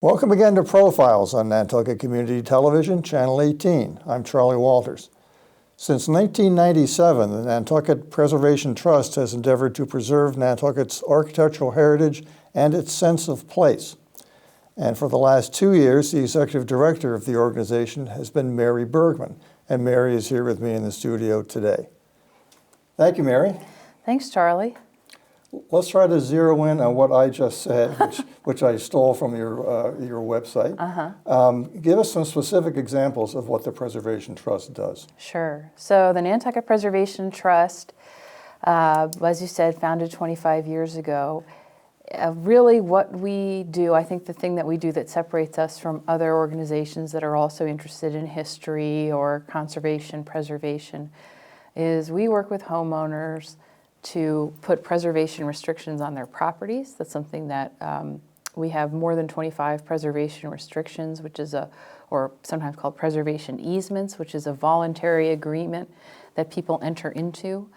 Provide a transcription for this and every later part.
Welcome again to Profiles on Nantucket Community Television, Channel 18. I'm Charlie Walters. Since 1997, the Nantucket Preservation Trust has endeavored to preserve Nantucket's architectural heritage and its sense of place. And for the last 2 years, the executive director of the organization has been Mary Bergman. And Mary is here with me in the studio today. Thank you, Mary. Thanks, Charlie. Let's try to zero in on what I just said, which I stole from your website. Give us some specific examples of what the Preservation Trust does. Sure. So the Nantucket Preservation Trust, as you said, founded 25 years ago. Really what we do, I think the thing that we do that separates us from other organizations that are also interested in history or conservation, preservation, is we work with homeowners to put preservation restrictions on their properties. That's something that we have more than 25 preservation restrictions, which is or sometimes called preservation easements, which is a voluntary agreement that people enter into,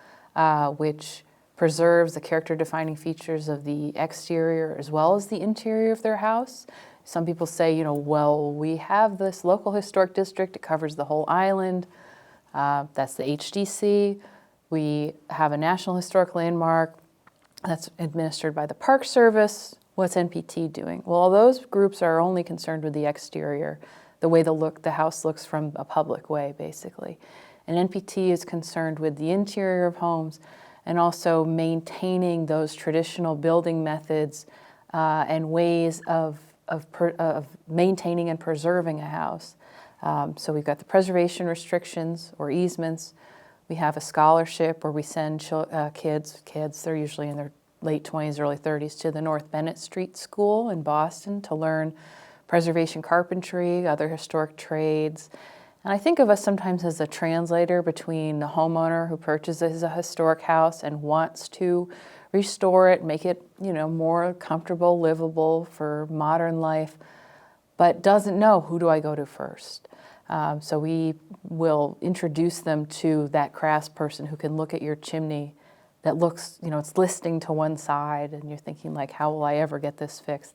which preserves the character-defining features of the exterior as well as the interior of their house. Some people say, well, we have this local historic district, it covers the whole island. That's the HDC. We have a National Historic Landmark that's administered by the Park Service. What's NPT doing? Well, those groups are only concerned with the exterior, the way the house looks from a public way, basically. And NPT is concerned with the interior of homes and also maintaining those traditional building methods and ways of maintaining and preserving a house. So we've got the preservation restrictions or easements. We have a scholarship where we send kids, they're usually in their late 20s, early 30s, to the North Bennett Street School in Boston to learn preservation carpentry, other historic trades. And I think of us sometimes as a translator between the homeowner who purchases a historic house and wants to restore it, make it, more comfortable, livable for modern life, but doesn't know, who do I go to first? So we will introduce them to that craftsperson who can look at your chimney that looks, it's listing to one side and you're thinking like, how will I ever get this fixed?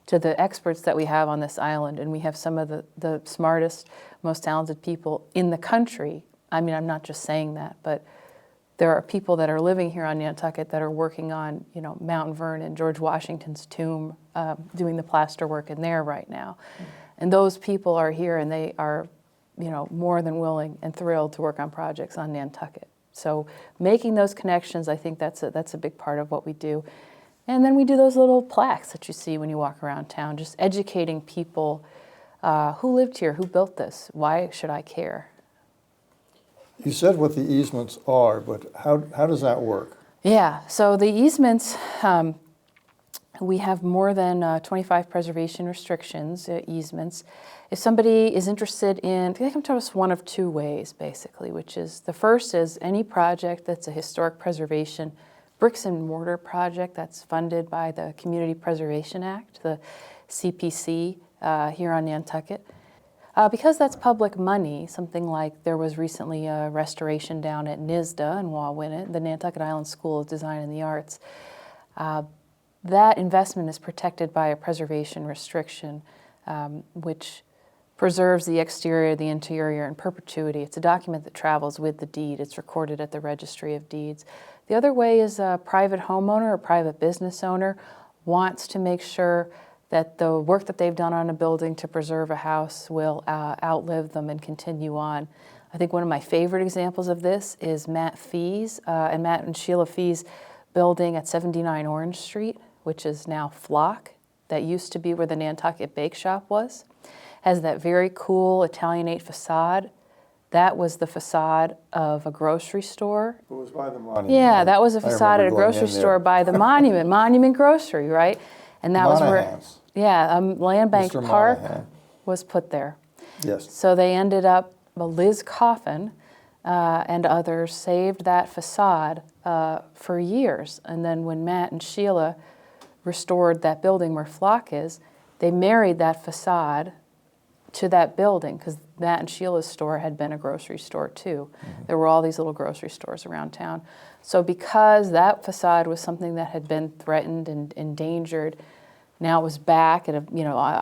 To the experts that we have on this island, and we have some of the smartest, most talented people in the country. I mean, I'm not just saying that, but there are people that are living here on Nantucket that are working on, Mount Vernon, George Washington's tomb, doing the plaster work in there right now. And those people are here and they are, more than willing and thrilled to work on projects on Nantucket. So making those connections, I think that's a big part of what we do. And then we do those little plaques that you see when you walk around town, just educating people who lived here, who built this, why should I care? You said what the easements are, but how does that work? Yeah, so the easements, we have more than 25 preservation restrictions, easements. If somebody is interested in, they come to us one of two ways, basically, which is, the first is any project that's a historic preservation bricks and mortar project that's funded by the Community Preservation Act, the CPC, here on Nantucket. Because that's public money, something like there was recently a restoration down at NISDA in Wawinet, the Nantucket Island School of Design and the Arts. That investment is protected by a preservation restriction, which preserves the exterior, the interior in perpetuity. It's a document that travels with the deed. It's recorded at the Registry of Deeds. The other way is a private homeowner or private business owner wants to make sure that the work that they've done on a building to preserve a house will outlive them and continue on. I think one of my favorite examples of this is Matt and Sheila Fee's building at 79 Orange Street, which is now Flock. That used to be where the Nantucket Bake Shop was. Has that very cool Italianate facade. That was the facade of a grocery store. It was by the monument. Yeah, that was a facade at a grocery store by the monument, Monument Grocery, right? And that was where, Land Bank Mr. Park Monahan was put there. Yes. So they ended up, Liz Coffin and others saved that facade for years. And then when Matt and Sheila restored that building where Flock is, they married that facade to that building because Matt and Sheila's store had been a grocery store too. Mm-hmm. There were all these little grocery stores around town. So because that facade was something that had been threatened and endangered, now it was back at a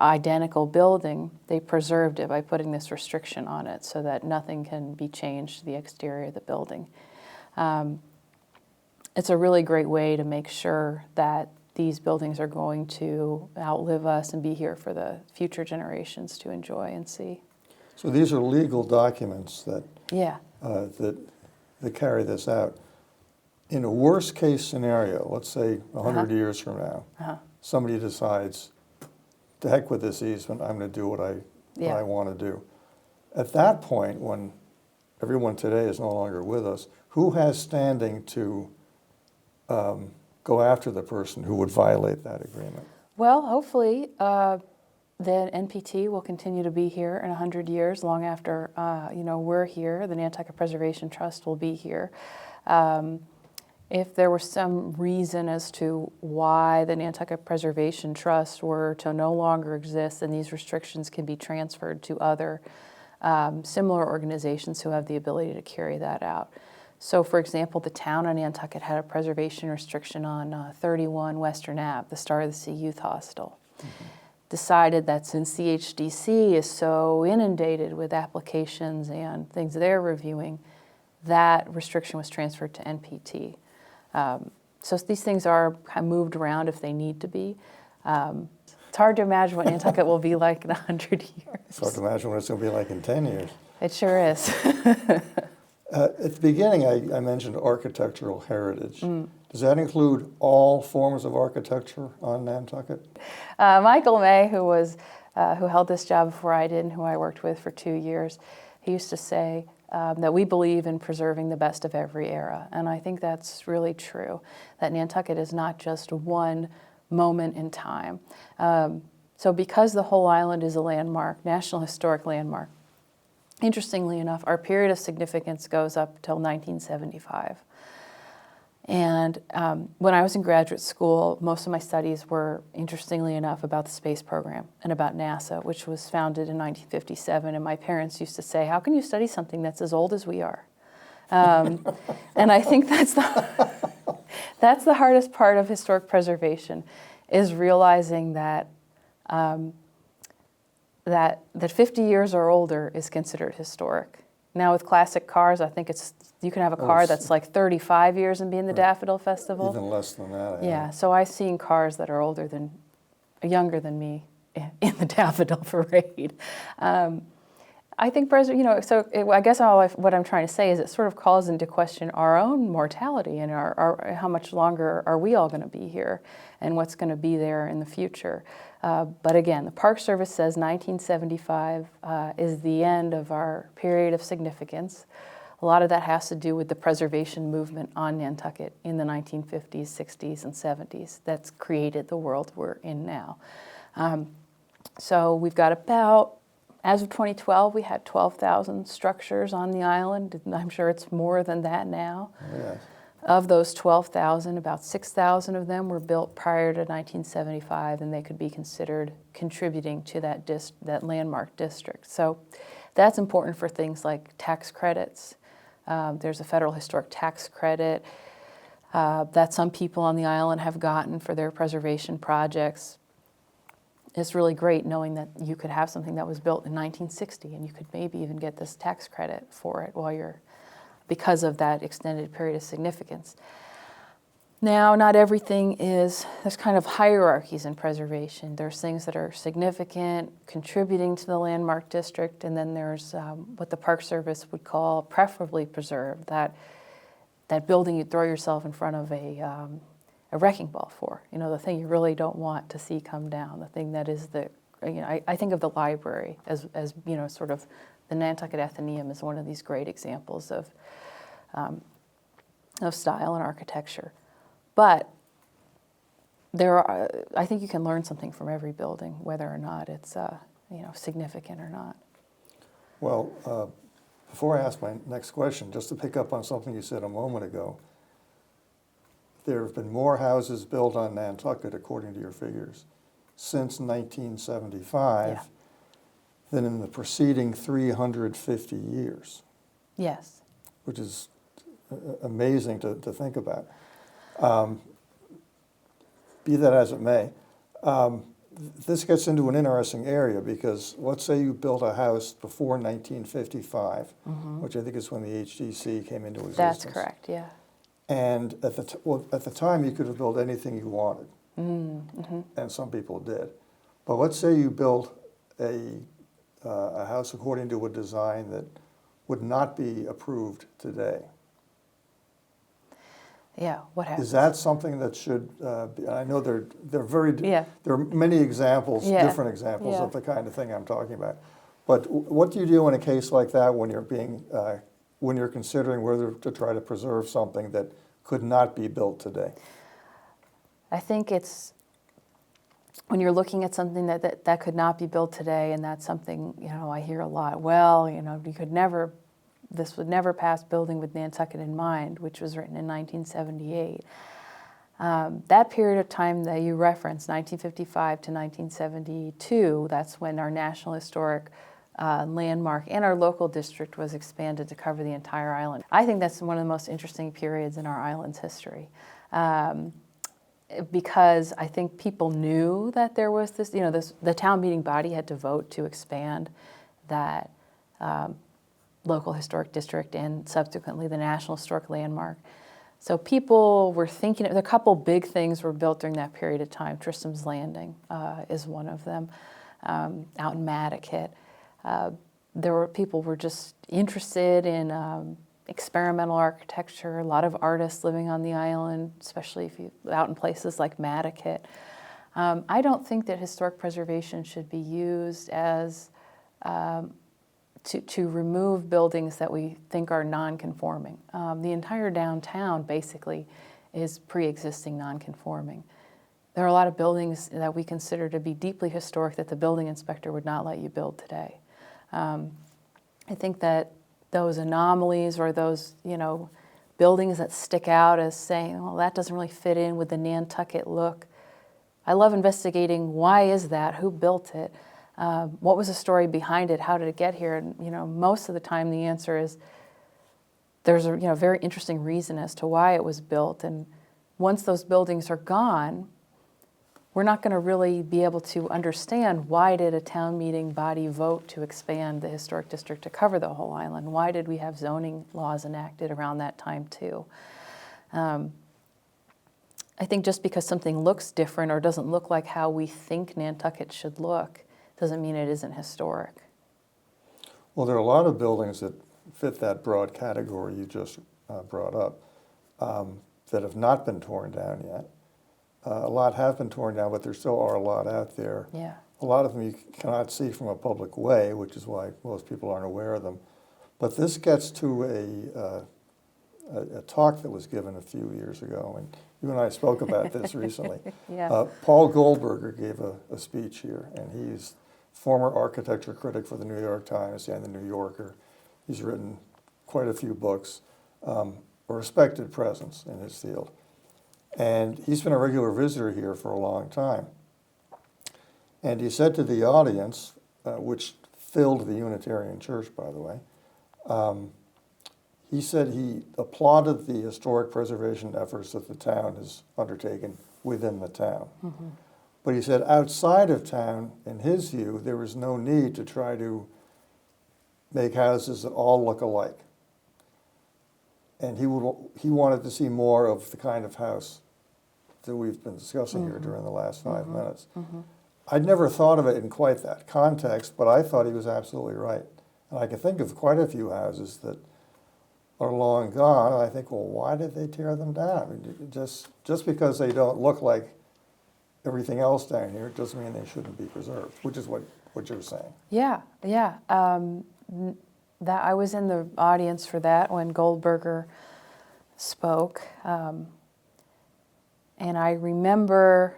identical building, they preserved it by putting this restriction on it so that nothing can be changed to the exterior of the building. It's a really great way to make sure that these buildings are going to outlive us and be here for the future generations to enjoy and see. So these are legal documents that Yeah. that carry this out. In a worst case scenario, let's say 100 years from now, somebody decides, to heck with this easement, I'm going to do what I want to do. At that point, when everyone today is no longer with us, who has standing to go after the person who would violate that agreement? Well, hopefully, the NPT will continue to be here in 100 years, long after we're here. The Nantucket Preservation Trust will be here. If there was some reason as to why the Nantucket Preservation Trust were to no longer exist, then these restrictions can be transferred to other similar organizations who have the ability to carry that out. So, for example, the town of Nantucket had a preservation restriction on 31 Western Ave, the Star of the Sea Youth Hostel. Decided that since CHDC is so inundated with applications and things they're reviewing, that restriction was transferred to NPT. So these things are kind of moved around if they need to be. It's hard to imagine what Nantucket will be like in 100 years. It's hard to imagine what it's going to be like in 10 years. It sure is. At the beginning, I mentioned architectural heritage. Does that include all forms of architecture on Nantucket? Michael May, who held this job before I did and who I worked with for 2 years, he used to say that we believe in preserving the best of every era. And I think that's really true, that Nantucket is not just one moment in time. So because the whole island is a landmark, National Historic Landmark, interestingly enough, our period of significance goes up till 1975. And when I was in graduate school, most of my studies were, interestingly enough, about the space program and about NASA, which was founded in 1957. And my parents used to say, how can you study something that's as old as we are? And I think that's the hardest part of historic preservation, is realizing that that 50 years or older is considered historic. Now with classic cars, I think you can have a car that's like 35 years and be in the Daffodil Festival. Even less than that. Yeah, so I've seen cars that are younger than me in the Daffodil Parade. I think, I guess what I'm trying to say is it sort of calls into question our own mortality and how much longer are we all going to be here and what's going to be there in the future. But again, the Park Service says 1975 is the end of our period of significance. A lot of that has to do with the preservation movement on Nantucket in the 1950s, 60s, and 70s that's created the world we're in now. So we've got as of 2012, we had 12,000 structures on the island. I'm sure it's more than that now. Yes. Of those 12,000, about 6,000 of them were built prior to 1975, and they could be considered contributing to that landmark district. So that's important for things like tax credits. There's a federal historic tax credit that some people on the island have gotten for their preservation projects. It's really great knowing that you could have something that was built in 1960 and you could maybe even get this tax credit for it because of that extended period of significance. Now, not everything there's kind of hierarchies in preservation. There's things that are significant, contributing to the landmark district, and then there's what the Park Service would call preferably preserved, that building you'd throw yourself in front of a wrecking ball for, the thing you really don't want to see come down, the thing that is I think of the library as sort of the Nantucket Athenaeum is one of these great examples of style and architecture. But I think you can learn something from every building, whether or not it's significant or not. Well, before I ask my next question, just to pick up on something you said a moment ago, there have been more houses built on Nantucket, according to your figures, since 1975 than in the preceding 350 years. Yes. Which is amazing to think about. Be that as it may, This gets into an interesting area because let's say you built a house before 1955, which I think is when the HDC came into existence. That's correct, yeah. And at the time, you could have built anything you wanted, and some people did. But let's say you built a house according to a design that would not be approved today. Yeah, what happens? Is that something that should be? I know they're very. Yeah. There are many examples, Yeah. different examples Yeah. of the kind of thing I'm talking about. But what do you do in a case like that when you're considering whether to try to preserve something that could not be built today? I think it's when you're looking at something that could not be built today, and that's something, I hear a lot. Well, this would never pass building with Nantucket in mind, which was written in 1978. That period of time that you referenced, 1955 to 1972, that's when our National Historic landmark and our local district was expanded to cover the entire island. I think that's one of the most interesting periods in our island's history. Because I think people knew that there was this, the town meeting body had to vote to expand that local historic district and subsequently the National Historic Landmark. So people were thinking, a couple big things were built during that period of time. Tristram's Landing is one of them, out in Nantucket. People were just interested in experimental architecture, a lot of artists living on the island, especially if you out in places like Nantucket. I don't think that historic preservation should be used as to remove buildings that we think are non-conforming. The entire downtown basically is pre-existing non-conforming. There are a lot of buildings that we consider to be deeply historic that the building inspector would not let you build today. I think that those anomalies or those, buildings that stick out as saying, well, that doesn't really fit in with the Nantucket look. I love investigating why is that, who built it, what was the story behind it, how did it get here? And, most of the time the answer is there's a very interesting reason as to why it was built. And once those buildings are gone, we're not going to really be able to understand why did a town meeting body vote to expand the historic district to cover the whole island? Why did we have zoning laws enacted around that time too? I think just because something looks different or doesn't look like how we think Nantucket should look doesn't mean it isn't historic. Well, there are a lot of buildings that fit that broad category you just brought up that have not been torn down yet. A lot have been torn down, but there still are a lot out there. Yeah. A lot of them you cannot see from a public way, which is why most people aren't aware of them. But this gets to a talk that was given a few years ago, and you and I spoke about this recently. Yeah. Paul Goldberger gave a speech here, and he's former architecture critic for the New York Times and the New Yorker. He's written quite a few books, a respected presence in his field. And he's been a regular visitor here for a long time. And he said to the audience, which filled the Unitarian Church, by the way, he said he applauded the historic preservation efforts that the town has undertaken within the town. Mm-hmm. But he said outside of town, in his view, there was no need to try to make houses that all look alike. And he wanted to see more of the kind of house that we've been discussing here during the last 5 minutes. Mm-hmm. I'd never thought of it in quite that context, but I thought he was absolutely right. And I can think of quite a few houses that are long gone, and I think, well, why did they tear them down? I mean, just because they don't look like everything else down here doesn't mean they shouldn't be preserved, which is what you're saying. Yeah. That I was in the audience for that when Goldberger spoke, and I remember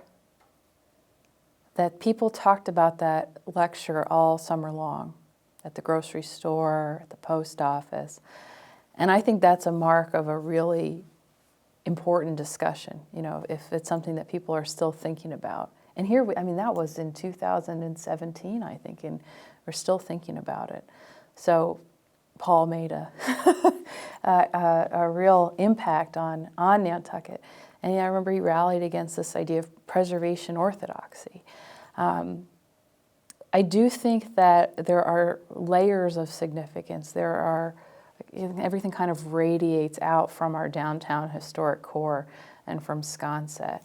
that people talked about that lecture all summer long, at the grocery store, at the post office, and I think that's a mark of a really important discussion. If it's something that people are still thinking about. And here, that was in 2017, I think, and we're still thinking about it. So Paul made a real impact on Nantucket. And I remember he rallied against this idea of preservation orthodoxy. I do think that there are layers of significance. Everything kind of radiates out from our downtown historic core and from Sconset.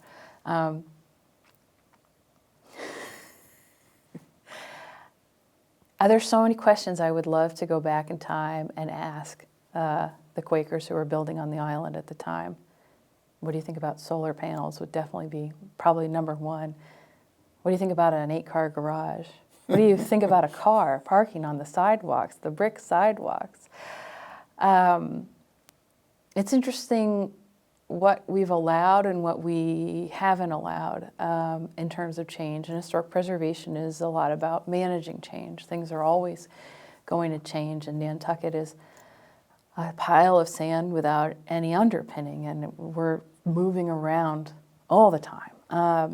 There's so many questions I would love to go back in time and ask the Quakers who were building on the island at the time. What do you think about solar panels? Would definitely be probably number one. What do you think about an 8-car garage? What do you think about a car parking on the sidewalks, the brick sidewalks? It's interesting what we've allowed and what we haven't allowed in terms of change. And historic preservation is a lot about managing change. Things are always going to change, and Nantucket is a pile of sand without any underpinning, and we're moving around all the time. I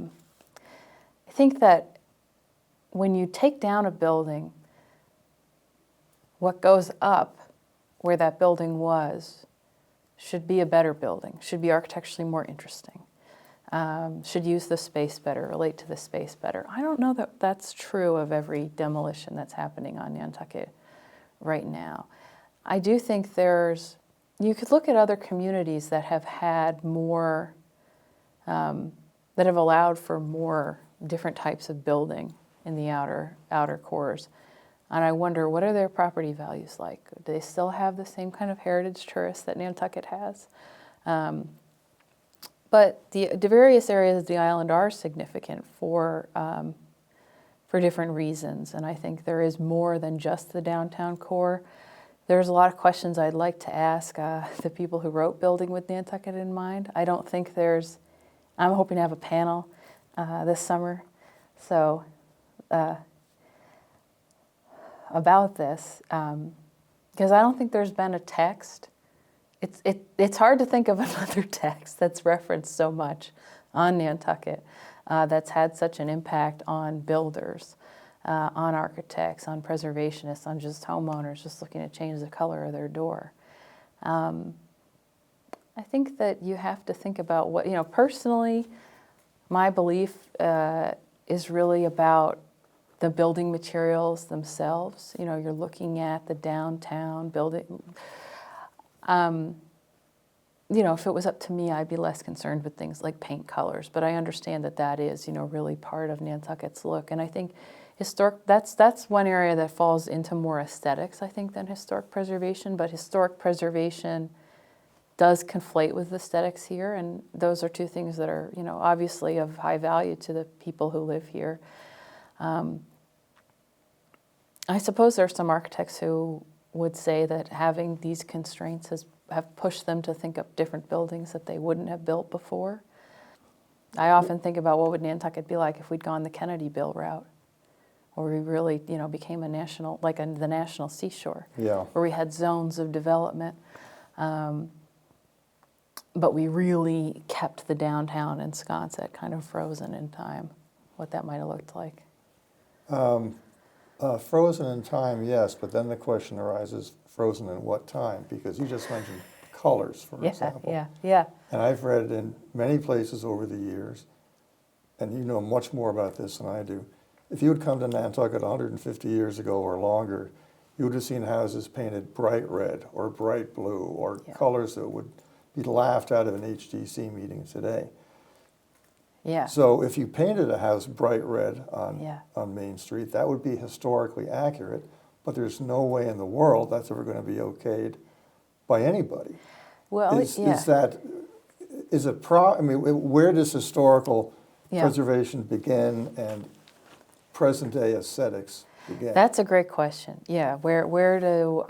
think that when you take down a building, what goes up where that building was should be a better building, should be architecturally more interesting, should use the space better, relate to the space better. I don't know that that's true of every demolition that's happening on Nantucket right now. I do think you could look at other communities that have had more, that have allowed for more different types of building in the outer cores. And I wonder, what are their property values like? Do they still have the same kind of heritage tourists that Nantucket has? But the various areas of the island are significant for different reasons. And I think there is more than just the downtown core. There's a lot of questions I'd like to ask the people who wrote Building with Nantucket in mind. I don't think I'm hoping to have a panel this summer. So about this, because I don't think there's been a text. It's hard to think of another text that's referenced so much on Nantucket that's had such an impact on builders, on architects, on preservationists, on just homeowners just looking to change the color of their door. I think that you have to think about what, personally, my belief is really about the building materials themselves. You're looking at the downtown building. If it was up to me, I'd be less concerned with things like paint colors, but I understand that is, really part of Nantucket's look. And I think that's one area that falls into more aesthetics, I think, than historic preservation, but historic preservation does conflate with aesthetics here, and those are two things that are, obviously of high value to the people who live here. I suppose there are some architects who would say that having these constraints have pushed them to think up different buildings that they wouldn't have built before. I often think about what would Nantucket be like if we'd gone the Kennedy-Bill route, or we really, became the national seashore, Yeah. where we had zones of development, but we really kept the downtown and Sconset kind of frozen in time, what that might have looked like. Frozen in time, yes, but then the question arises, frozen in what time? Because you just mentioned colors, for example. Yeah. And I've read in many places over the years, and you know much more about this than I do, if you had come to Nantucket 150 years ago or longer, you would have seen houses painted bright red or bright blue or colors that would be laughed out of an HDC meeting today. Yeah. So if you painted a house bright red on Main Street, that would be historically accurate, but there's no way in the world that's ever going to be okayed by anybody. Well, where does historical preservation begin and present day aesthetics begin? That's a great question. Yeah, where do,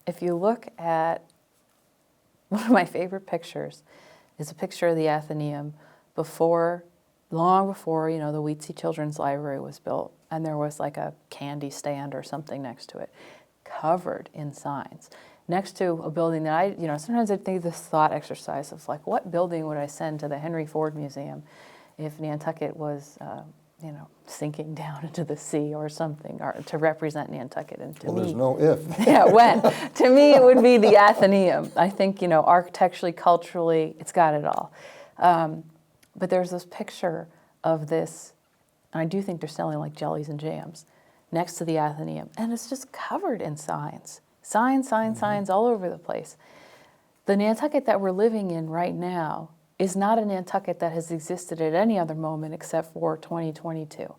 if you look at, one of my favorite pictures is a picture of the Athenaeum long before, the Wheatsea Children's Library was built, and there was like a candy stand or something next to it, covered in signs, next to a building that sometimes I think this thought exercise of like, what building would I send to the Henry Ford Museum if Nantucket was, sinking down into the sea or something, or to represent Nantucket? And to me, there's no if. Yeah, when. To me, it would be the Athenaeum. I think, architecturally, culturally, it's got it all. But there's this picture of this, and I do think they're selling like jellies and jams, next to the Athenaeum, and it's just covered in signs. Signs all over the place. The Nantucket that we're living in right now is not a Nantucket that has existed at any other moment except for 2022.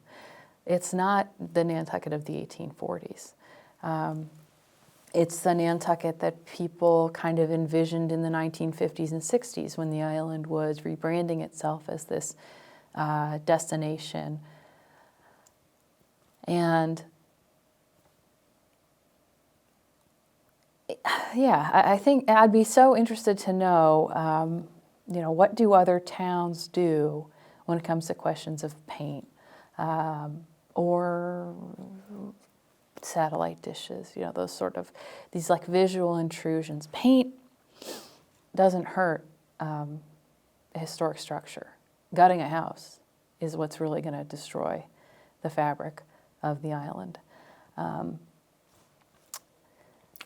It's not the Nantucket of the 1840s. It's the Nantucket that people kind of envisioned in the 1950s and 60s when the island was rebranding itself as this destination. And yeah, I think I'd be so interested to know, what do other towns do when it comes to questions of paint or satellite dishes, those sort of, these like visual intrusions. Paint doesn't hurt a historic structure. Gutting a house is what's really going to destroy the fabric of the island.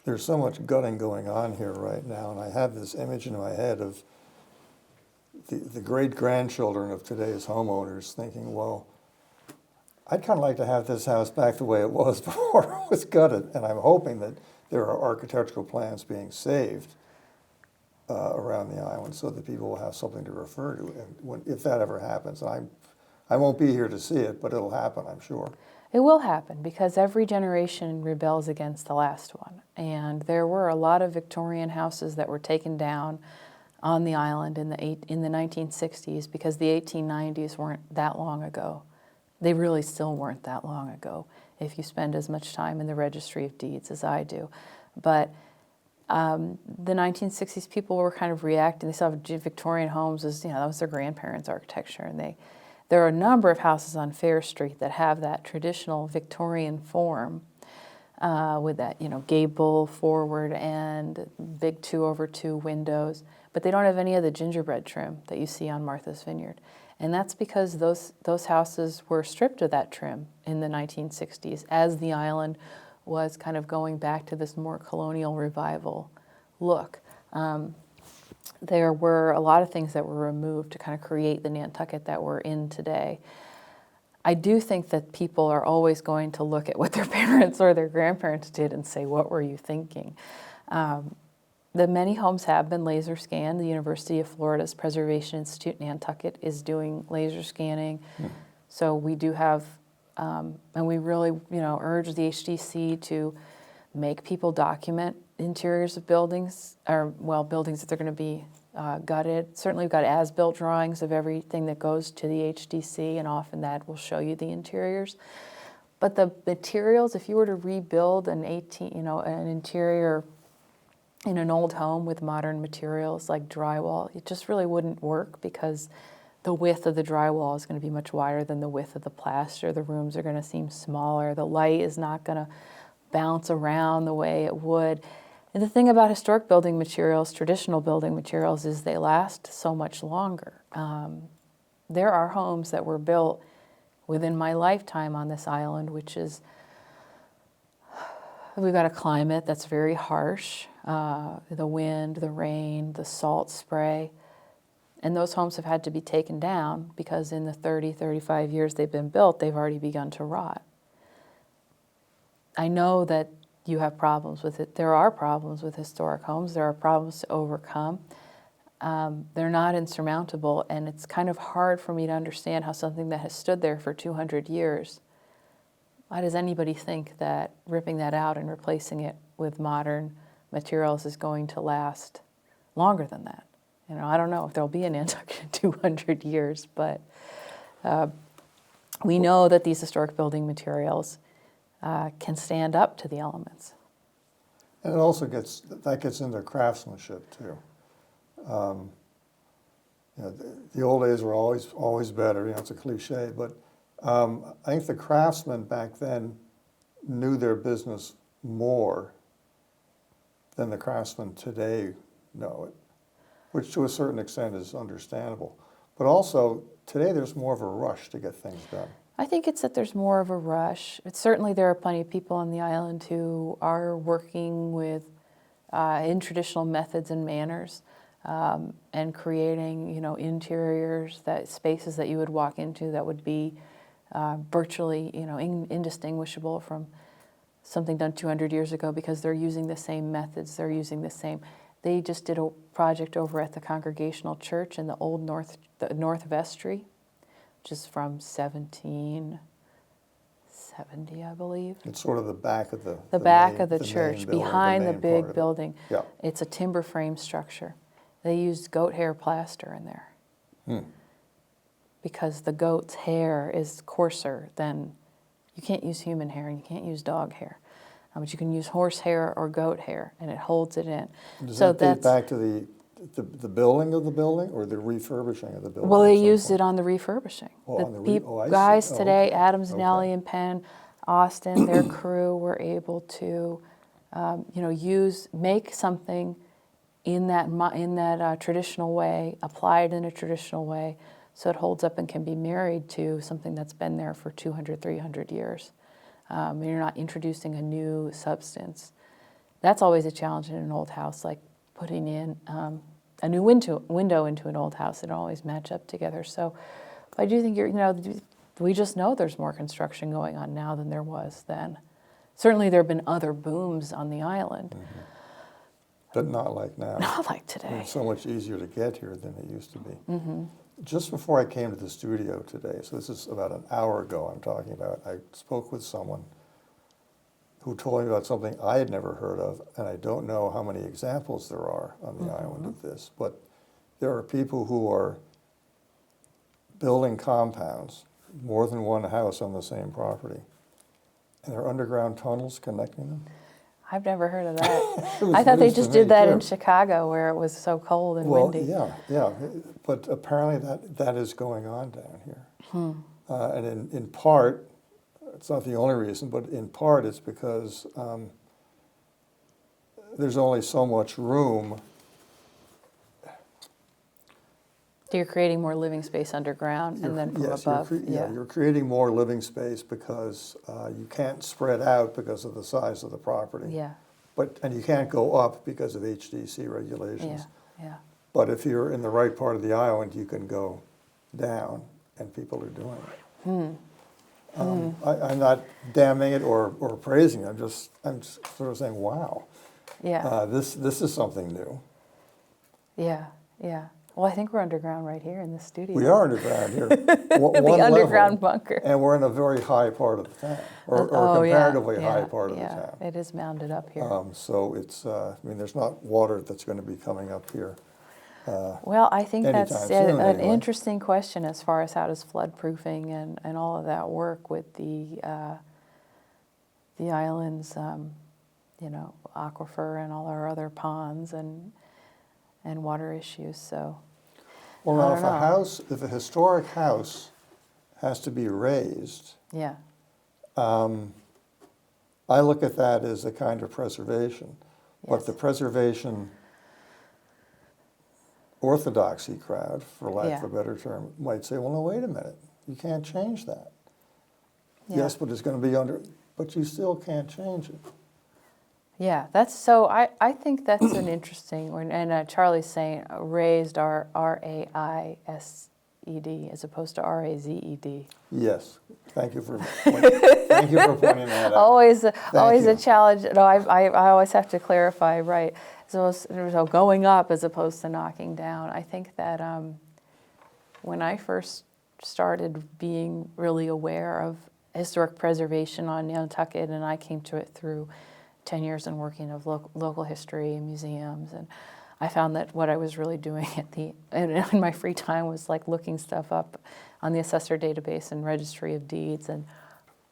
There's so much gutting going on here right now, and I have this image in my head of the great-grandchildren of today's homeowners thinking, well, I'd kind of like to have this house back the way it was before it was gutted, and I'm hoping that there are architectural plans being saved around the island so that people will have something to refer to if that ever happens. I won't be here to see it, but it'll happen, I'm sure. It will happen because every generation rebels against the last one. And there were a lot of Victorian houses that were taken down on the island in the 1960s because the 1890s weren't that long ago. They really still weren't that long ago if you spend as much time in the Registry of Deeds as I do. But the 1960s people were kind of reacting. They saw Victorian homes as, that was their grandparents' architecture. And there are a number of houses on Fair Street that have that traditional Victorian form with that, gable forward and big 2/2 windows. But they don't have any of the gingerbread trim that you see on Martha's Vineyard. And that's because those houses were stripped of that trim in the 1960s as the island was kind of going back to this more colonial revival look. There were a lot of things that were removed to kind of create the Nantucket that we're in today. I do think that people are always going to look at what their parents or their grandparents did and say, what were you thinking? The many homes have been laser scanned. The University of Florida's Preservation Institute Nantucket is doing laser scanning. So we do have, and we really, urge the HDC to make people document interiors of buildings, buildings that they're going to be gutted. Certainly we've got as-built drawings of everything that goes to the HDC, and often that will show you the interiors. But the materials, if you were to rebuild an interior in an old home with modern materials like drywall, it just really wouldn't work because the width of the drywall is going to be much wider than the width of the plaster. The rooms are going to seem smaller. The light is not going to bounce around the way it would. And the thing about historic building materials, traditional building materials, is they last so much longer. There are homes that were built within my lifetime on this island, which is, we've got a climate that's very harsh. The wind, the rain, the salt spray. And those homes have had to be taken down because in the 30, 35 years they've been built, they've already begun to rot. I know that you have problems with it. There are problems with historic homes. There are problems to overcome. They're not insurmountable, and it's kind of hard for me to understand how something that has stood there for 200 years, why does anybody think that ripping that out and replacing it with modern materials is going to last longer than that? I don't know if there'll be a Nantucket in 200 years, but we know that these historic building materials can stand up to the elements. And it also gets into craftsmanship too. The old days were always better. It's a cliche, but I think the craftsmen back then knew their business more than the craftsmen today know it, which to a certain extent is understandable. But also, today there's more of a rush to get things done. I think it's that there's more of a rush. Certainly there are plenty of people on the island who are working with in traditional methods and manners. and creating, interiors, spaces that you would walk into that would be virtually, indistinguishable from something done 200 years ago, because they're using the same methods, they just did a project over at the Congregational Church in the old North Vestry, which is from 1770, I believe. It's sort of the back of the back main, of the church, behind the big building. Yeah. It's a timber frame structure. They used goat hair plaster in there. Because the goat's hair is coarser than, you can't use human hair and you can't use dog hair. But you can use horse hair or goat hair, and it holds it in. Does that date back to the building of the building, or the refurbishing of the building? Well, they used it on the refurbishing. Oh, on the guys today, okay. Adams, Okay. Nally, and Penn, Austin, their crew were able to, make something in that traditional way, apply it in a traditional way, so it holds up and can be married to something that's been there for 200, 300 years. You're not introducing a new substance. That's always a challenge in an old house, like putting in a new window into an old house. They don't always match up together. So I do think we just know there's more construction going on now than there was then. Certainly there have been other booms on the island. Mm-hmm. But not like now. Not like today. It's so much easier to get here than it used to be. Mm-hmm. Just before I came to the studio today, so this is about an hour ago I'm talking about, I spoke with someone who told me about something I had never heard of, and I don't know how many examples there are on the island of this, but there are people who are building compounds, more than one house on the same property, and there are underground tunnels connecting them. I've never heard of that. It was I thought they news to just me, did that too. in Chicago, where it was so cold and windy. Yeah, but apparently that is going on down here. And in part, it's not the only reason, but in part it's because there's only so much room. You're creating more living space underground, and then from above. You're creating more living space because you can't spread out because of the size of the property. Yeah, And you can't go up because of HDC regulations. yeah. But if you're in the right part of the island, you can go down, and people are doing it. I'm not damning it or praising it. I'm just sort of saying, wow, Yeah, this is something new. yeah. Well, I think we're underground right here in the studio. We are underground here, The underground level, bunker. and we're in a very high part of the town, or comparatively high part of the town. It is mounded up here. So it's, there's not water that's going to be coming up here. Well, I think that's anytime soon, an anyway. interesting question as far as how does floodproofing and all of that work with the island's, aquifer and all our other ponds and water issues. So, Well, now, I don't know. if a historic house has to be raised, yeah, I look at that as a kind of preservation. But Yes. the preservation orthodoxy crowd, for lack of a better term, might say, well, no, wait a minute, you can't change that. Yeah. Yes, but it's going to be but you still can't change it. yeah. That's so. I think that's an interesting. And Charlie's saying raised R-A-I-S-E-D as opposed to R-A-Z-E-D. Yes, thank you for pointing that out. Always a you. challenge. No, I always have to clarify, right? So going up as opposed to knocking down. I think that when I first started being really aware of historic preservation on Nantucket, and I came to it through 10 years in working of local history and museums, and I found that what I was really doing in my free time was like looking stuff up on the assessor database and registry of deeds, and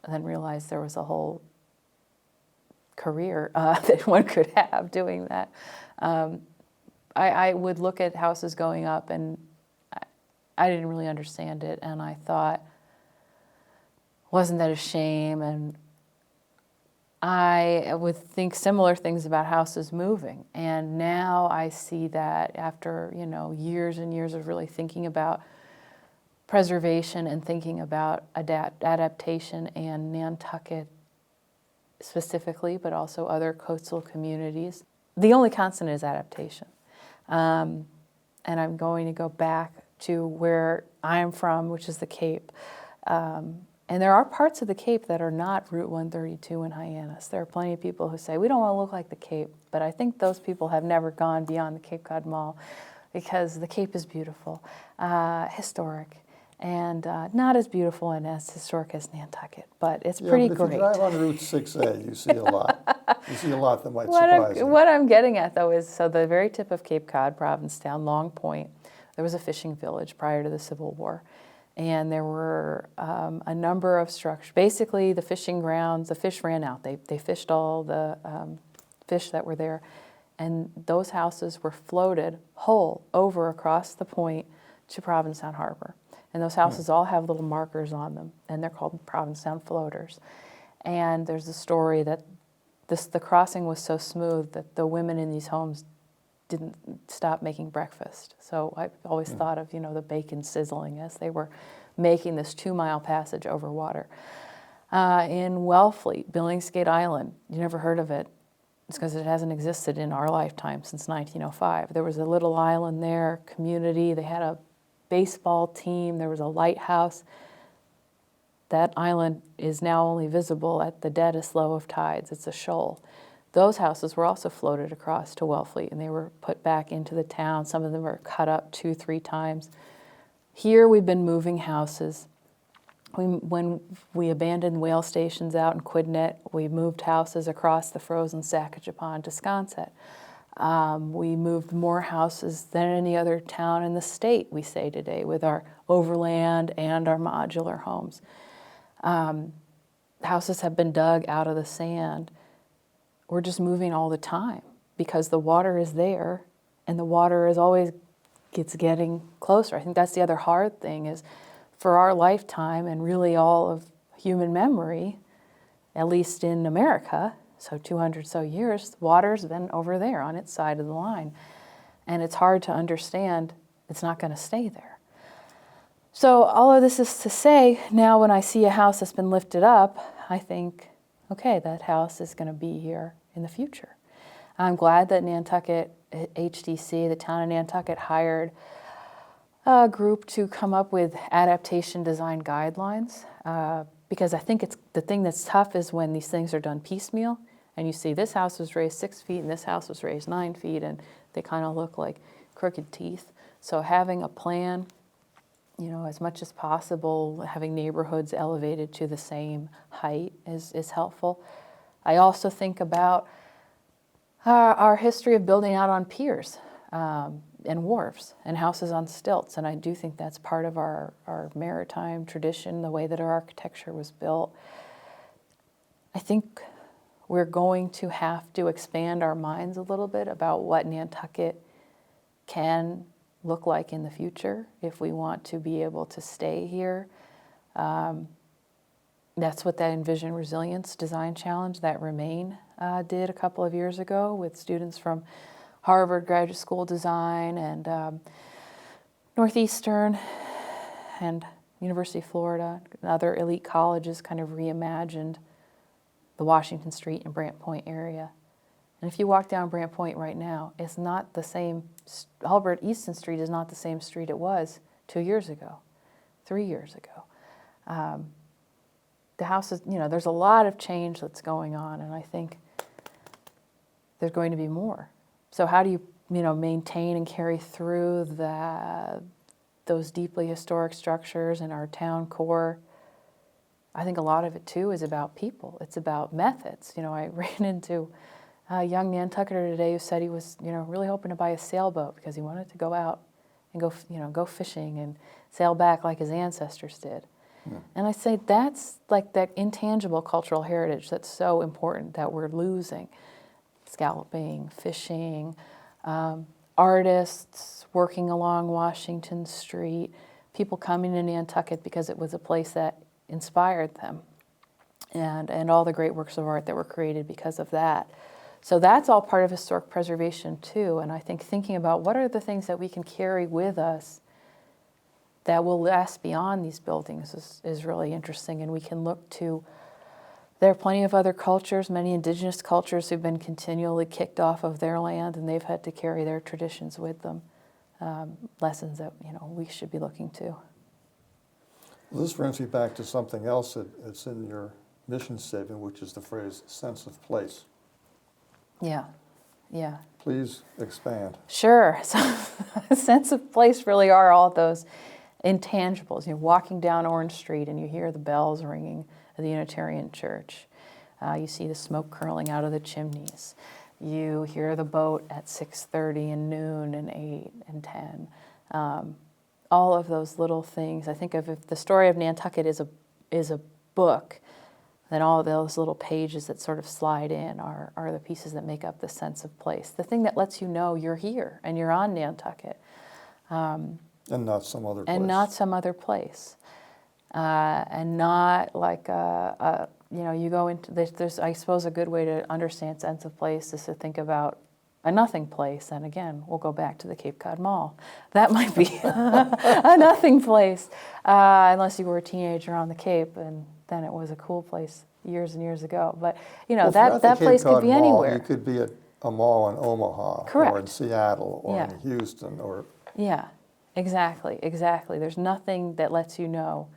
then realized there was a whole career that one could have doing that. I would look at houses going up, and I didn't really understand it, and I thought, wasn't that a shame? And I would think similar things about houses moving. And now I see that after, years and years of really thinking about preservation and thinking about adaptation, and Nantucket specifically, but also other coastal communities. The only constant is adaptation. and I'm going to go back to where I'm from, which is the Cape. And there are parts of the Cape that are not Route 132 in Hyannis. There are plenty of people who say, we don't want to look like the Cape, but I think those people have never gone beyond the Cape Cod Mall because the Cape is beautiful, historic, and not as beautiful and as historic as Nantucket, but it's pretty but great. if you drive on Route 6A, you see a lot. You see a lot that might surprise you. What I'm getting at, though, is so the very tip of Cape Cod, Provincetown, Long Point, there was a fishing village prior to the Civil War. And there were a number of structures. Basically, the fishing grounds, the fish ran out. They fished all the fish that were there. And those houses were floated whole over across the point to Provincetown Harbor. And those houses all have little markers on them, and they're called Provincetown floaters. And there's a story that the crossing was so smooth that the women in these homes didn't stop making breakfast. So I've always thought of, the bacon sizzling as they were making this 2-mile passage over water. In Wellfleet, Billingsgate Island, you never heard of it. It's because it hasn't existed in our lifetime since 1905. There was a little island there, community. They had a baseball team. There was a lighthouse. That island is now only visible at the deadest low of tides. It's a shoal. Those houses were also floated across to Wellfleet, and they were put back into the town. Some of them were cut up 2-3 times. Here we've been moving houses. When we abandoned whale stations out in Quidnet, we moved houses across the frozen Saskatchewan to Sconset. We moved more houses than any other town in the state, we say today, with our overland and our modular homes. Houses have been dug out of the sand. We're just moving all the time because the water is there, and the water is always getting closer. I think that's the other hard thing is for our lifetime and really all of human memory, at least in America, so 200 so years, water's been over there on its side of the line. And it's hard to understand it's not going to stay there. So all of this is to say, now when I see a house that's been lifted up, I think, okay, that house is going to be here in the future. I'm glad that Nantucket HDC, the town of Nantucket, hired a group to come up with adaptation design guidelines because I think it's the thing that's tough is when these things are done piecemeal and you see this house was raised 6 feet and this house was raised 9 feet and they kind of look like crooked teeth. So having a plan, as much as possible, having neighborhoods elevated to the same height is helpful. I also think about our history of building out on piers and wharves and houses on stilts, and I do think that's part of our maritime tradition, the way that our architecture was built. I think we're going to have to expand our minds a little bit about what Nantucket can look like in the future if we want to be able to stay here. That's what that Envision Resilience Design Challenge that Remain did a couple of years ago with students from Harvard Graduate School Design and Northeastern and University of Florida and other elite colleges kind of reimagined the Washington Street and Brant Point area. And if you walk down Brant Point right now, it's not the same. Albert Easton Street is not the same street it was 2 years ago, 3 years ago. The houses, there's a lot of change that's going on, and I think there's going to be more. So how do you, maintain and carry through those deeply historic structures in our town core? I think a lot of it, too, is about people. It's about methods. I ran into a young Nantucketer today who said he was, really hoping to buy a sailboat because he wanted to go out and go fishing and sail back like his ancestors did. Yeah. And I say that's like that intangible cultural heritage that's so important that we're losing. Scalloping, fishing, artists working along Washington Street, people coming to Nantucket because it was a place that inspired them, and all the great works of art that were created because of that. So that's all part of historic preservation too, and I think thinking about what are the things that we can carry with us that will last beyond these buildings is really interesting, and we can look to. There are plenty of other cultures, many indigenous cultures who've been continually kicked off of their land, and they've had to carry their traditions with them. lessons that we should be looking to. Well, this brings me back to something else that's in your mission statement, which is the phrase sense of place. Yeah, yeah. Please expand. Sure. So a sense of place really are all those intangibles. You're walking down Orange Street and you hear the bells ringing at the Unitarian Church. You see the smoke curling out of the chimneys. You hear the boat at 6:30 and noon and 8 and 10. All of those little things. I think of if the story of Nantucket is a book, then all of those little pages that sort of slide in are the pieces that make up the sense of place. The thing that lets you know you're here and you're on Nantucket. And not some other place. And not some other place. And not like you go into there's I suppose a good way to understand sense of place is to think about a nothing place. And again, we'll go back to the Cape Cod Mall. That might be a nothing place, unless you were a teenager on the Cape, and then it was a cool place years and years ago. But Well, that place could be Mall, anywhere. you could be at a mall in Omaha, Correct. or in Seattle, or Yeah. in Houston, or Yeah, exactly. There's nothing that lets you know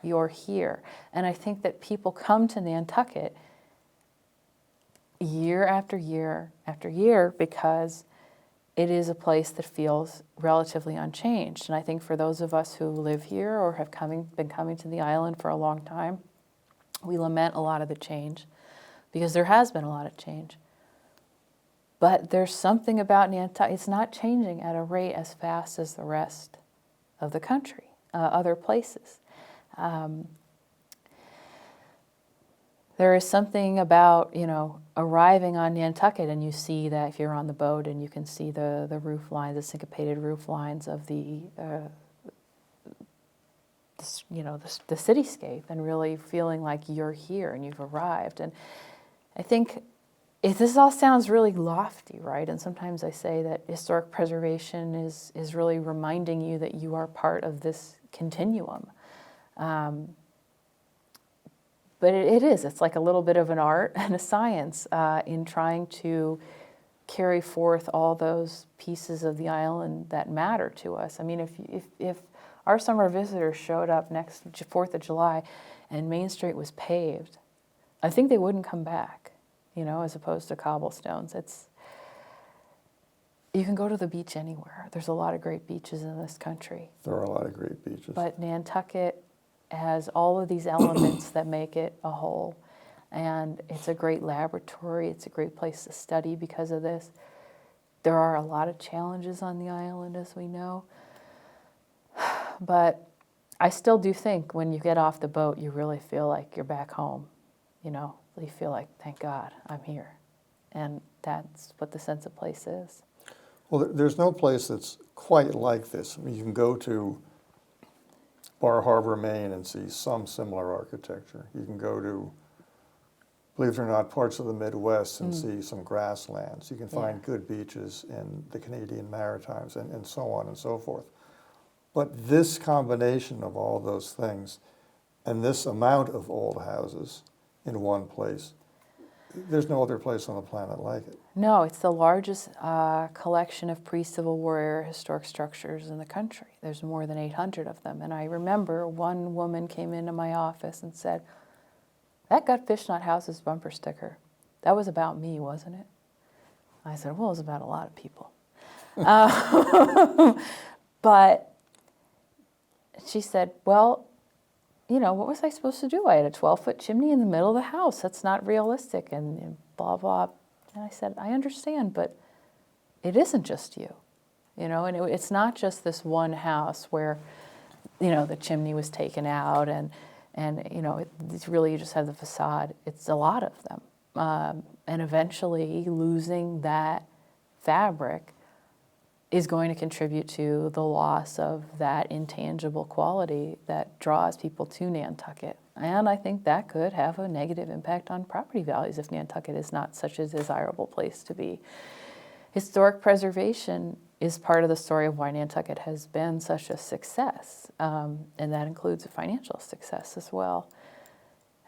you're here. And I think that people come to Nantucket year after year after year because it is a place that feels relatively unchanged. And I think for those of us who live here or have been coming to the island for a long time, we lament a lot of the change because there has been a lot of change. But there's something about Nantucket, it's not changing at a rate as fast as the rest of the country, other places. There is something about, arriving on Nantucket and you see that if you're on the boat and you can see the roof lines, the syncopated roof lines of the cityscape, and really feeling like you're here and you've arrived. And I think this all sounds really lofty, right? And sometimes I say that historic preservation is really reminding you that you are part of this continuum. But it is. It's like a little bit of an art and a science in trying to carry forth all those pieces of the island that matter to us. I mean, if our summer visitors showed up next 4th of July and Main Street was paved, I think they wouldn't come back, as opposed to cobblestones. You can go to the beach anywhere. There's a lot of great beaches in this country. there are a lot of great beaches. But Nantucket has all of these elements that make it a whole. And it's a great laboratory. It's a great place to study because of this. There are a lot of challenges on the island, as we know. But I still do think when you get off the boat, you really feel like you're back home. You feel like, thank God, I'm here. And that's what the sense of place is. Well, there's no place that's quite like this. I mean, you can go to Bar Harbor, Maine, and see some similar architecture. You can go to, believe it or not, parts of the Midwest and see some grasslands. You can find good beaches in the Canadian Maritimes and so on and so forth. But this combination of all those things and this amount of old houses in one place, there's no other place on the planet like it. No, it's the largest collection of pre-Civil War era historic structures in the country. There's more than 800 of them. And I remember one woman came into my office and said, "That Gut Fish Not Houses bumper sticker, that was about me, wasn't it?" I said, "Well, it was about a lot of people." But she said, "Well, what was I supposed to do? I had a 12-foot chimney in the middle of the house. That's not realistic," and blah, blah. And I said, "I understand, but it isn't just you, and it's not just this one house where, the chimney was taken out and it's really you just have the facade. It's a lot of them. And eventually losing that fabric is going to contribute to the loss of that intangible quality that draws people to Nantucket. And I think that could have a negative impact on property values if Nantucket is not such a desirable place to be. Historic preservation is part of the story of why Nantucket has been such a success, and that includes a financial success as well.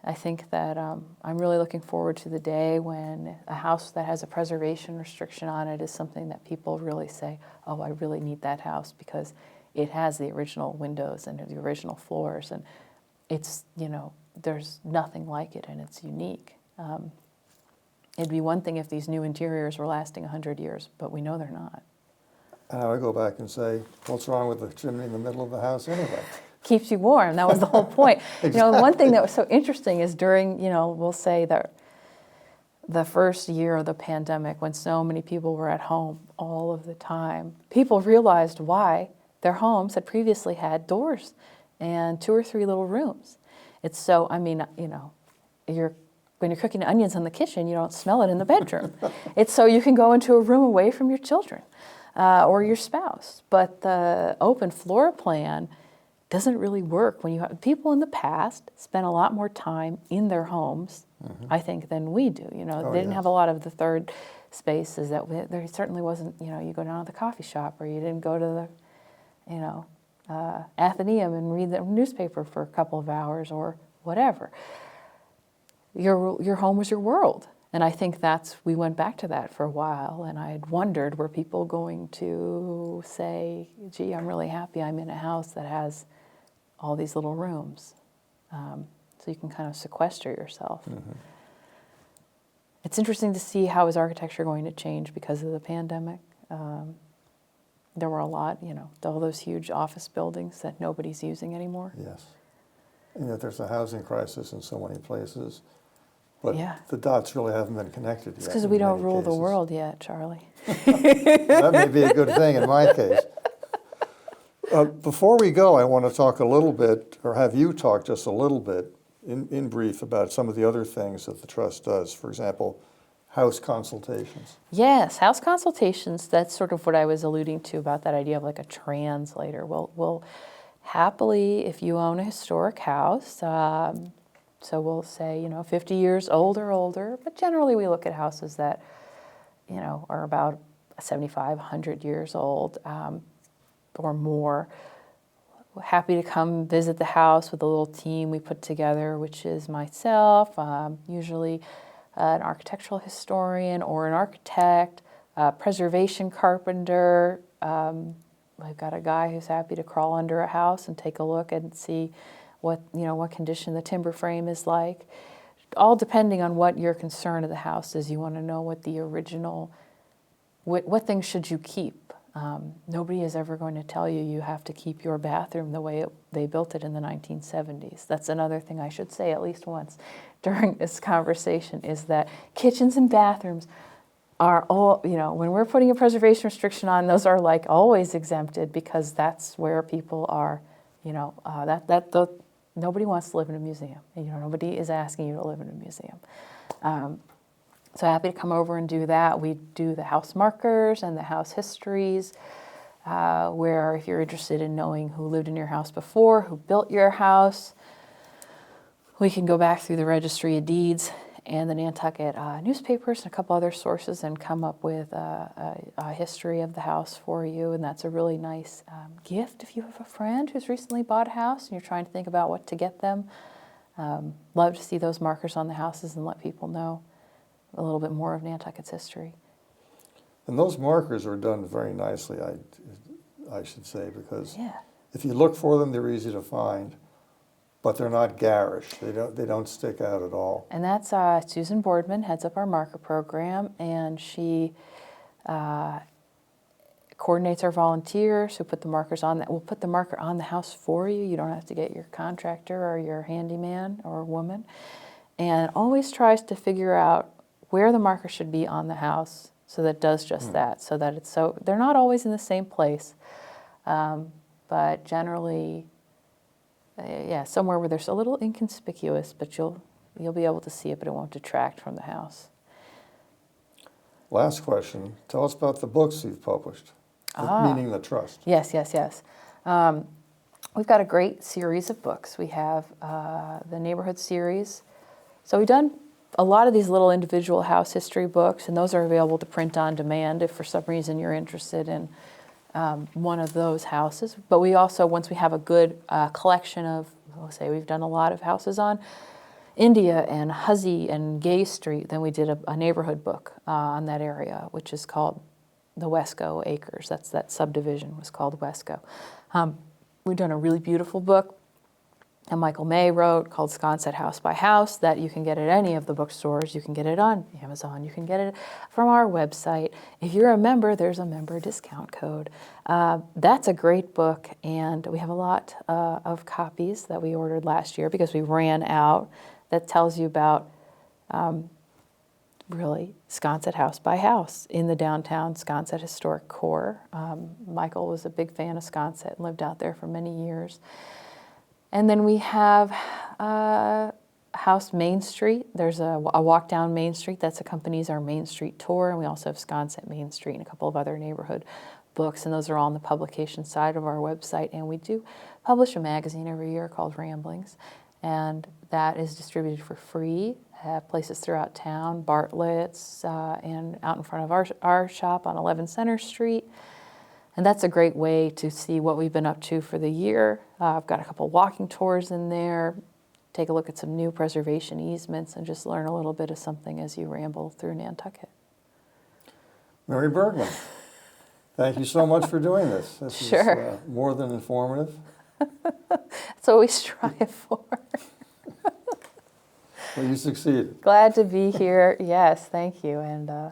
I think that I'm really looking forward to the day when a house that has a preservation restriction on it is something that people really say, oh, I really need that house because it has the original windows and the original floors, and it's, there's nothing like it and it's unique. It'd be one thing if these new interiors were lasting 100 years, but we know they're not. And I would go back and say, what's wrong with the chimney in the middle of the house anyway? Keeps you warm. That was the whole point. Exactly. One thing that was so interesting is during, we'll say that the first year of the pandemic, when so many people were at home all of the time, people realized why their homes had previously had doors and 2 or 3 little rooms. It's so, when you're cooking onions in the kitchen, you don't smell it in the bedroom. It's so you can go into a room away from your children or your spouse. But the open floor plan doesn't really work when you have people in the past spent a lot more time in their homes, I think, than we do. They didn't have a lot of the third spaces there certainly wasn't, you go down to the coffee shop or you didn't go to the, Athenaeum and read the newspaper for a couple of hours or whatever. Your home was your world. And I think we went back to that for a while, and I had wondered, were people going to say, gee, I'm really happy I'm in a house that has all these little rooms, so you can kind of sequester yourself. Mm-hmm. It's interesting to see how is architecture going to change because of the pandemic. There were a lot, all those huge office buildings that nobody's using anymore. Yes, and yet there's a housing crisis in so many places. But yeah. The dots really haven't been connected yet. It's because we don't rule cases. the world yet, Charlie. That may be a good thing in my case. Before we go, I want to talk a little bit, or have you talk just a little bit, in brief, about some of the other things that the Trust does. For example, house consultations. Yes, house consultations, that's sort of what I was alluding to about that idea of like a translator. We'll happily, if you own a historic house, so we'll say, 50 years old or older, but generally we look at houses that, are about 75, 100 years old or more. We're happy to come visit the house with a little team we put together, which is myself, usually an architectural historian or an architect, preservation carpenter. I've got a guy who's happy to crawl under a house and take a look and see what condition the timber frame is like, all depending on what your concern of the house is. You want to know what the original, what things should you keep. Nobody is ever going to tell you have to keep your bathroom the way they built it in the 1970s. That's another thing I should say at least once during this conversation, is that kitchens and bathrooms are all, when we're putting a preservation restriction on, those are like always exempted because that's where people are, nobody wants to live in a museum. Nobody is asking you to live in a museum. So happy to come over and do that. We do the house markers and the house histories, where if you're interested in knowing who lived in your house before, who built your house, we can go back through the Registry of Deeds and the Nantucket newspapers and a couple other sources and come up with a history of the house for you. And that's a really nice gift if you have a friend who's recently bought a house and you're trying to think about what to get them. Love to see those markers on the houses and let people know a little bit more of Nantucket's history. And those markers are done very nicely, I should say, because if you look for them, they're easy to find. But they're not garish. They don't stick out at all. And that's Susan Boardman heads up our marker program, and she coordinates our volunteers who put the markers on. We'll put the marker on the house for you. You don't have to get your contractor or your handyman or woman. And always tries to figure out where the marker should be on the house so that it does just that. So that they're not always in the same place, but generally. Somewhere where there's a little inconspicuous, but you'll be able to see it, but it won't detract from the house. Last question. Tell us about the books you've published, meaning the Trust. Yes. We've got a great series of books. We have the Neighborhood series. So we've done a lot of these little individual house history books, and those are available to print on demand if for some reason you're interested in one of those houses. But we also, once we have a good collection of, we'll say we've done a lot of houses on India and Hussey and Gay Street. Then we did a neighborhood book on that area, which is called the Wesco Acres. That subdivision was called Wesco. We've done a really beautiful book that Michael May wrote called Sconset House by House that you can get at any of the bookstores. You can get it on Amazon. You can get it from our website. If you're a member, there's a member discount code. That's a great book, and we have a lot of copies that we ordered last year because we ran out. That tells you about really Sconset House by House in the downtown Sconset historic core. Michael was a big fan of Sconset and lived out there for many years. And then we have House Main Street. There's a walk down Main Street that accompanies our Main Street tour, and we also have Sconset Main Street and a couple of other neighborhood books, and those are all on the publication side of our website. And we do publish a magazine every year called Ramblings, and that is distributed for free at places throughout town, Bartlett's, and out in front of our shop on 11 Center Street. And that's a great way to see what we've been up to for the year. I've got a couple walking tours in there. Take a look at some new preservation easements and just learn a little bit of something as you ramble through Nantucket. Mary Bergman, thank you so much for doing this. This Sure. is more than informative. That's what we strive for. Well, you succeeded. Glad to be here. Yes, thank you, and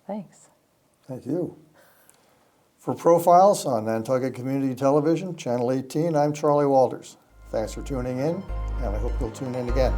thanks. Thank you. For Profiles on Nantucket Community Television, Channel 18, I'm Charlie Walters. Thanks for tuning in, and I hope you'll tune in again.